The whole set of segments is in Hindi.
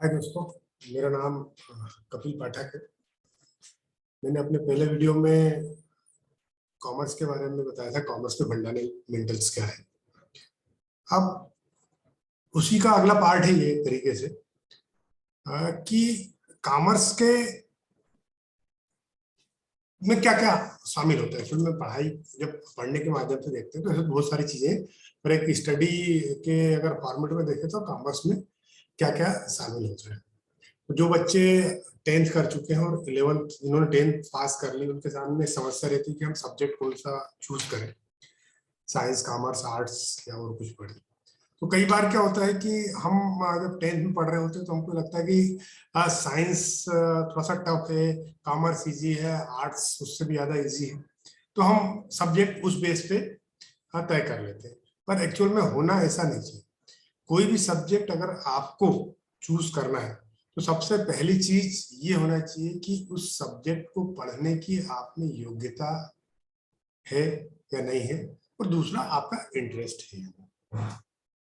हाय दोस्तों, मेरा नाम कपिल पाठक है। मैंने अपने पहले वीडियो में कॉमर्स के बारे में बताया था, कॉमर्स के फंडामेंटल्स क्या है। अब उसी का अगला पार्ट है ये तरीके से कि कॉमर्स के में क्या क्या शामिल होता है। फिर में पढ़ाई जब पढ़ने के माध्यम से देखते हैं तो ऐसे बहुत सारी चीजें, पर एक स्टडी के अगर फॉर्मेट में देखें तो कॉमर्स में क्या क्या शामिल होता है। जो बच्चे 10th कर चुके हैं और 11th, जिन्होंने 10th पास कर ली, उनके सामने समस्या रहती है कि हम सब्जेक्ट कौन सा चूज करें, साइंस, कॉमर्स, आर्ट्स या और कुछ पढ़े। तो कई बार क्या होता है कि हम जब 10th में पढ़ रहे होते हैं तो हमको लगता है कि साइंस थोड़ा सा टफ है, कॉमर्स इजी है, आर्ट्स उससे भी ज्यादा इजी है, तो हम सब्जेक्ट उस बेस पे तय कर लेते हैं। पर एक्चुअल में होना ऐसा नहीं चाहिए। कोई भी सब्जेक्ट अगर आपको चूज करना है तो सबसे पहली चीज ये होना चाहिए कि उस सब्जेक्ट को पढ़ने की आप में योग्यता है या नहीं है, और दूसरा आपका इंटरेस्ट है।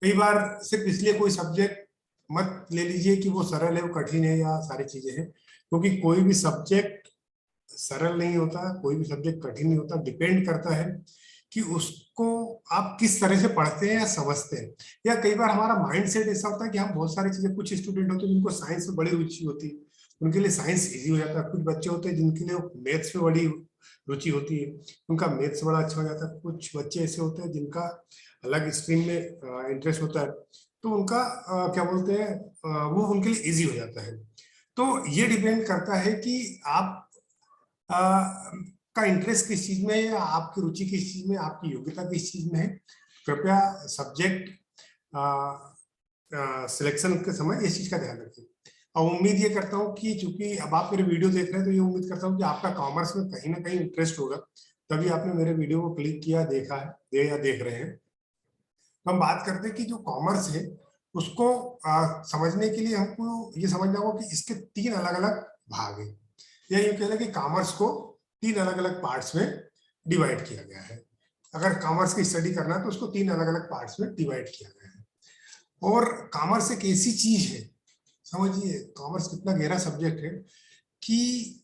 कई बार सिर्फ इसलिए कोई सब्जेक्ट मत ले लीजिए कि वो सरल है, वो कठिन है या सारी चीजें हैं, क्योंकि कोई भी सब्जेक्ट सरल नहीं होता, कोई भी सब्जेक्ट कठिन नहीं होता। डिपेंड करता है कि उसको आप किस तरह से पढ़ते हैं या समझते हैं। या कई बार हमारा माइंड सेट ऐसा होता है कि हम बहुत सारी चीजें, कुछ स्टूडेंट होते हैं जिनको साइंस में बड़ी रुचि होती है, उनके लिए साइंस इजी हो जाता है। कुछ बच्चे होते हैं जिनके लिए मैथ्स में बड़ी रुचि होती है, उनका मैथ्स बड़ा अच्छा हो जाता है। कुछ बच्चे ऐसे होते हैं जिनका अलग स्ट्रीम में इंटरेस्ट होता है, तो उनका क्या बोलते हैं, वो उनके लिए इजी हो जाता है। तो ये डिपेंड करता है कि आप का इंटरेस्ट किस चीज में है, या आपकी रुचि किस चीज में, आपकी योग्यता किस चीज में है। कृपया सब्जेक्ट सिलेक्शन के समय इस चीज का ध्यान रखें। और उम्मीद ये करता हूँ कि चूंकि अब आप मेरे वीडियो देख रहे हैं तो ये उम्मीद करता हूँ कि आपका कॉमर्स में कहीं ना कहीं इंटरेस्ट होगा, तभी आपने मेरे वीडियो को क्लिक किया, देखा है या देख रहे हैं। तो हम बात करते हैं कि जो कॉमर्स है उसको समझने के लिए हमको ये समझना होगा कि इसके 3 अलग अलग भाग हैं, या यूं कह लें कि कॉमर्स को 3 अलग अलग पार्ट्स में डिवाइड किया गया है। अगर कॉमर्स की स्टडी करना है तो उसको 3 अलग अलग पार्ट्स में डिवाइड किया गया है। और कॉमर्स एक ऐसी चीज है, समझिए कॉमर्स कितना गहरा सब्जेक्ट है, कि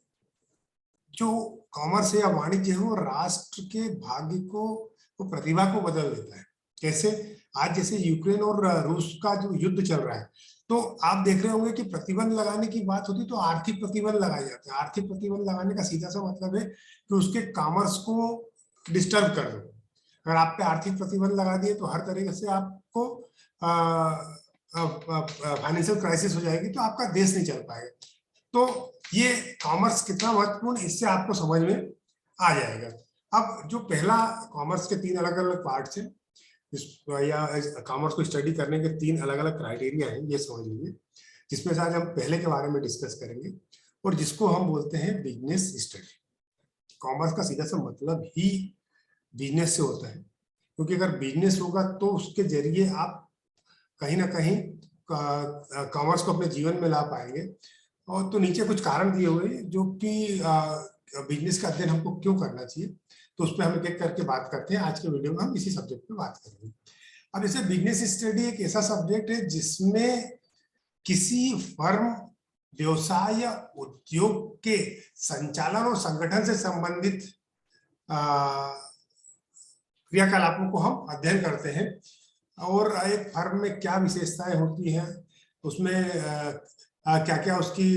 जो कॉमर्स या वाणिज्य है वो राष्ट्र के भाग्य को, वो प्रतिभा को बदल देता है। कैसे? आज जैसे यूक्रेन और रूस का जो युद्ध चल रहा है, तो आप देख रहे होंगे कि प्रतिबंध लगाने की बात होती तो आर्थिक प्रतिबंध लगाए जाते हैं। आर्थिक प्रतिबंध लगाने का सीधा सा मतलब है कि उसके कॉमर्स को डिस्टर्ब कर दो। अगर आप पे आर्थिक प्रतिबंध लगा दिए तो हर तरीके से आपको फाइनेंशियल क्राइसिस हो जाएगी, तो आपका देश नहीं चल पाएगा। तो ये कॉमर्स कितना महत्वपूर्ण, इससे आपको समझ में आ जाएगा। अब जो पहला कॉमर्स के 3 अलग अलग पार्ट्स हैं, या कॉमर्स को स्टडी करने के 3 अलग अलग क्राइटेरिया हैं, ये समझ लीजिए, जिसमें से आज हम पहले के बारे में डिस्कस करेंगे, और जिसको हम बोलते हैं बिजनेस स्टडी। कॉमर्स का सीधा सा मतलब ही बिजनेस से होता है, क्योंकि अगर बिजनेस होगा तो उसके जरिए आप कहीं ना कहीं कॉमर्स को अपने जीवन में ला पाएंगे। और तो नीचे कुछ कारण दिए हुए हैं जो कि बिजनेस का अध्ययन हमको क्यों करना चाहिए, तो उस पर हम एक एक करके बात करते हैं। आज के वीडियो में हम इसी सब्जेक्ट पे बात करेंगे। अब जैसे बिजनेस स्टडी एक ऐसा सब्जेक्ट है जिसमें किसी फर्म, व्यवसाय या उद्योग के संचालन और संगठन से संबंधित क्रियाकलापों को हम अध्ययन करते हैं, और एक फर्म में क्या विशेषताएं होती हैं, उसमें क्या क्या उसकी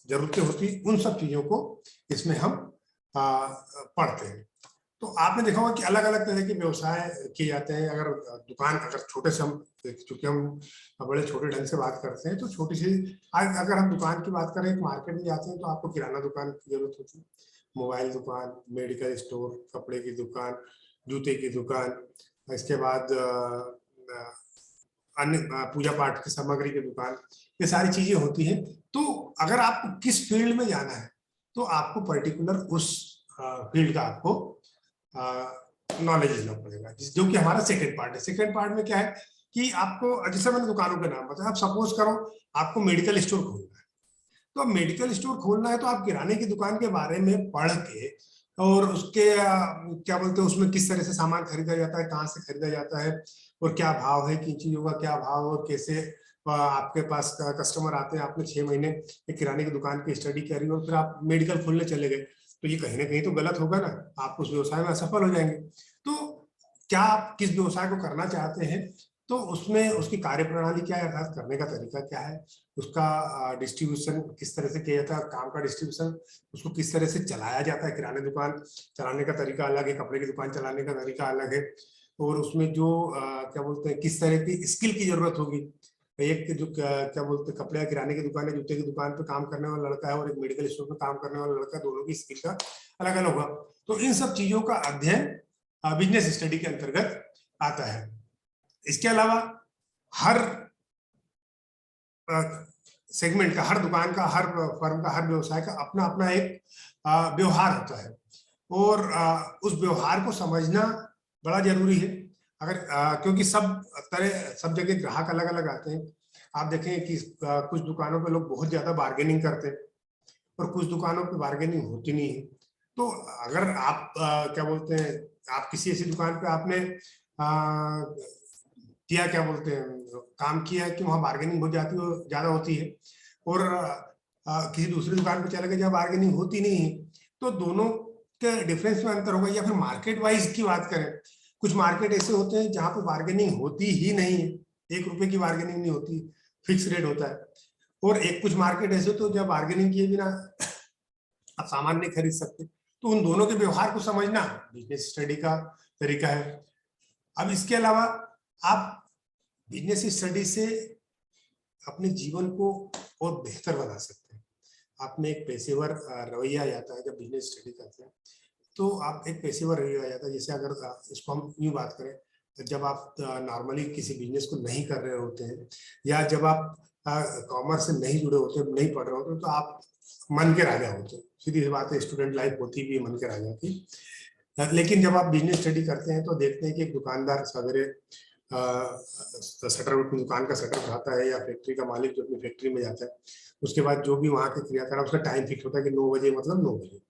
जरूरतें होती, उन सब चीजों को इसमें हम पढ़ते हैं। तो आपने देखा होगा कि अलग अलग तरह के व्यवसाय किए जाते हैं। अगर दुकान, अगर छोटे से हम, चूंकि हम बड़े छोटे ढंग से बात करते हैं, तो छोटी सी अगर हम दुकान की बात करें, मार्केट में जाते हैं तो आपको किराना दुकान की जरूरत होती है, मोबाइल दुकान, मेडिकल स्टोर, कपड़े की दुकान, जूते की दुकान, इसके बाद अन्य पूजा पाठ की सामग्री की दुकान, ये सारी चीजें होती हैं। तो अगर आपको किस फील्ड में जाना है तो आपको पर्टिकुलर उस फील्ड का आपको नॉलेज लेना पड़ेगा, जो कि हमारा सेकंड पार्ट है। सेकंड पार्ट में क्या है कि आपको, जैसे मैंने दुकानों के नाम बताया, आप सपोज करो आपको मेडिकल स्टोर खोलना है, तो अब मेडिकल स्टोर खोलना है तो आप किराने की दुकान के बारे में पढ़ के, और उसके क्या बोलते हैं, उसमें किस तरह से सामान खरीदा जाता है, कहाँ से खरीदा जाता है, और क्या भाव है, किन चीजों का क्या भाव, और कैसे आपके पास कस्टमर आते हैं, आपने 6 महीने एक किराने की दुकान की स्टडी करी और फिर आप मेडिकल खोलने चले गए, तो ये कहीं ना कहीं तो गलत होगा ना, आप उस व्यवसाय में असफल हो जाएंगे। तो क्या आप किस व्यवसाय को करना चाहते हैं, तो उसमें उसकी कार्यप्रणाली क्या है, अर्थात करने का तरीका क्या है, उसका डिस्ट्रीब्यूशन किस तरह से किया जाता है, काम का डिस्ट्रीब्यूशन, उसको किस तरह से चलाया जाता है, किराने दुकान चलाने का तरीका अलग है, कपड़े की दुकान चलाने का तरीका अलग है, और उसमें जो क्या बोलते हैं, किस तरह की स्किल की जरूरत होगी। एक जो क्या बोलते हैं, कपड़े किराने की दुकान है, जूते की दुकान पे काम करने वाला लड़का है और एक मेडिकल स्टोर पे काम करने वाला लड़का, दोनों की स्किल का अलग अलग होगा। तो इन सब चीजों का अध्ययन बिजनेस स्टडी के अंतर्गत आता है। इसके अलावा हर सेगमेंट का, हर दुकान का, हर फर्म का, हर व्यवसाय का अपना अपना एक व्यवहार होता है, और उस व्यवहार को समझना बड़ा जरूरी है। अगर क्योंकि सब जगह ग्राहक अलग अलग आते हैं। आप देखें कि कुछ दुकानों पे लोग बहुत ज्यादा बार्गेनिंग करते हैं और कुछ दुकानों पे बार्गेनिंग होती नहीं है। तो अगर आप क्या बोलते हैं, आप किसी ऐसी दुकान पे आपने किया, क्या बोलते हैं, काम किया है कि वहाँ बार्गेनिंग बहुत ज्यादा होती है, और किसी दूसरी दुकान पे चले गए जहाँ बार्गेनिंग होती नहीं है, तो दोनों के डिफरेंस में अंतर होगा। या फिर मार्केट वाइज की बात करें, कुछ मार्केट ऐसे होते हैं जहाँ पे बार्गेनिंग होती ही नहीं है, 1 रुपए की बार्गेनिंग नहीं होती, फिक्स रेट होता है। और कुछ मार्केट ऐसे तो जब बार्गेनिंग किए बिना आप सामान नहीं खरीद सकते। तो उन दोनों के व्यवहार को समझना बिजनेस स्टडी का तरीका है। अब इसके अलावा आप बिजनेस स्टडी से अपने जीवन को और बेहतर बना सकते हैं। आप में एक पेशेवर रवैया आ जाता है जब बिजनेस स्टडी करते हैं, तो आप एक पेशेवर रवैया आ जाता है। जैसे अगर इसको हम यूँ बात करें, जब आप नॉर्मली किसी बिजनेस को नहीं कर रहे होते हैं, या जब आप कॉमर्स से नहीं जुड़े होते, नहीं पढ़ रहे होते, तो आप मन के राजा होते हैं। सीधी सी बात है, स्टूडेंट लाइफ होती भी मन के राजा की। लेकिन जब आप बिजनेस स्टडी करते हैं तो देखते हैं कि एक दुकानदार सवेरे शटर, दुकान का शटर उठाता है, या फैक्ट्री का मालिक जो अपनी फैक्ट्री में जाता है, उसके बाद जो भी वहां के क्रियाकलाप, उसका टाइम फिक्स होता है कि 9 बजे मतलब 9 बजे,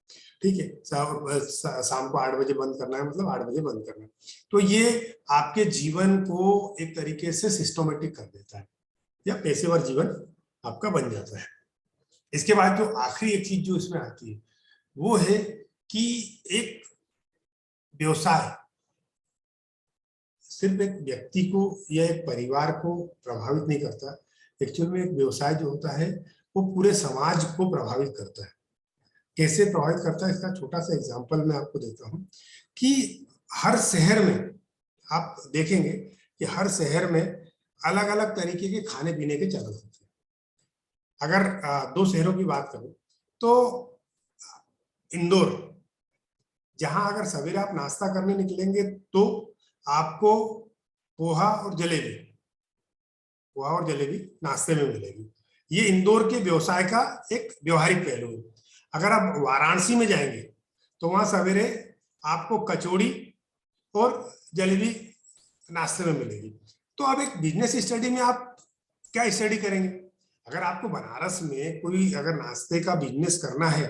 ठीक है, शाम को 8 बजे बंद करना है मतलब 8 बजे बंद करना है। तो ये आपके जीवन को एक तरीके से सिस्टमेटिक कर देता है, या पेशेवर जीवन आपका बन जाता है। इसके बाद जो आखिरी एक चीज जो इसमें आती है वो है कि एक व्यवसाय सिर्फ एक व्यक्ति को या एक परिवार को प्रभावित नहीं करता। एक्चुअल में एक व्यवसाय जो होता है वो पूरे समाज को प्रभावित करता है। कैसे प्रभावित करता है, इसका छोटा सा एग्जांपल मैं आपको देता हूँ कि हर शहर में आप देखेंगे कि हर शहर में अलग अलग तरीके के खाने पीने के चलन होते हैं। अगर 2 शहरों की बात करूं तो इंदौर, जहां अगर सवेरे आप नाश्ता करने निकलेंगे तो आपको पोहा और जलेबी नाश्ते में मिलेगी। ये इंदौर के व्यवसाय का एक व्यवहारिक पहलू है। अगर आप वाराणसी में जाएंगे तो वहां सवेरे आपको कचौड़ी और जलेबी नाश्ते में मिलेगी। तो अब एक बिजनेस स्टडी में आप क्या स्टडी करेंगे? अगर आपको बनारस में कोई अगर नाश्ते का बिजनेस करना है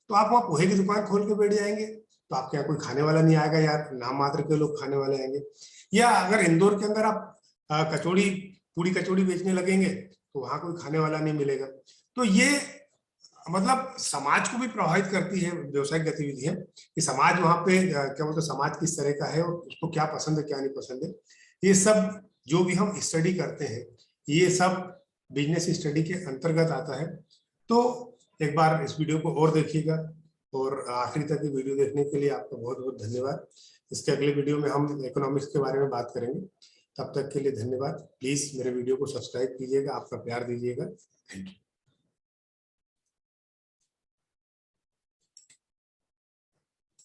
तो आप वहां पोहे की दुकान खोल के बैठ जाएंगे, तो आपके यहाँ कोई खाने वाला नहीं आएगा यार, नाम मात्र के लोग खाने वाले आएंगे। या अगर इंदौर के अंदर आप कचौड़ी, पूरी कचौड़ी बेचने लगेंगे तो वहां कोई खाने वाला नहीं मिलेगा। तो ये मतलब समाज को भी प्रभावित करती है व्यवसायिक गतिविधियां, कि समाज वहां पे क्या बोलते हैं, समाज किस तरह का है और उसको क्या पसंद है क्या नहीं पसंद है। ये सब जो भी हम स्टडी करते हैं ये सब बिजनेस स्टडी के अंतर्गत आता है। तो एक बार इस वीडियो को और देखिएगा, और आखिरी तक की वीडियो देखने के लिए आपका बहुत बहुत धन्यवाद। इसके अगले वीडियो में हम इकोनॉमिक्स के बारे में बात करेंगे। तब तक के लिए धन्यवाद। प्लीज मेरे वीडियो को सब्सक्राइब कीजिएगा, आपका प्यार दीजिएगा। Thank you.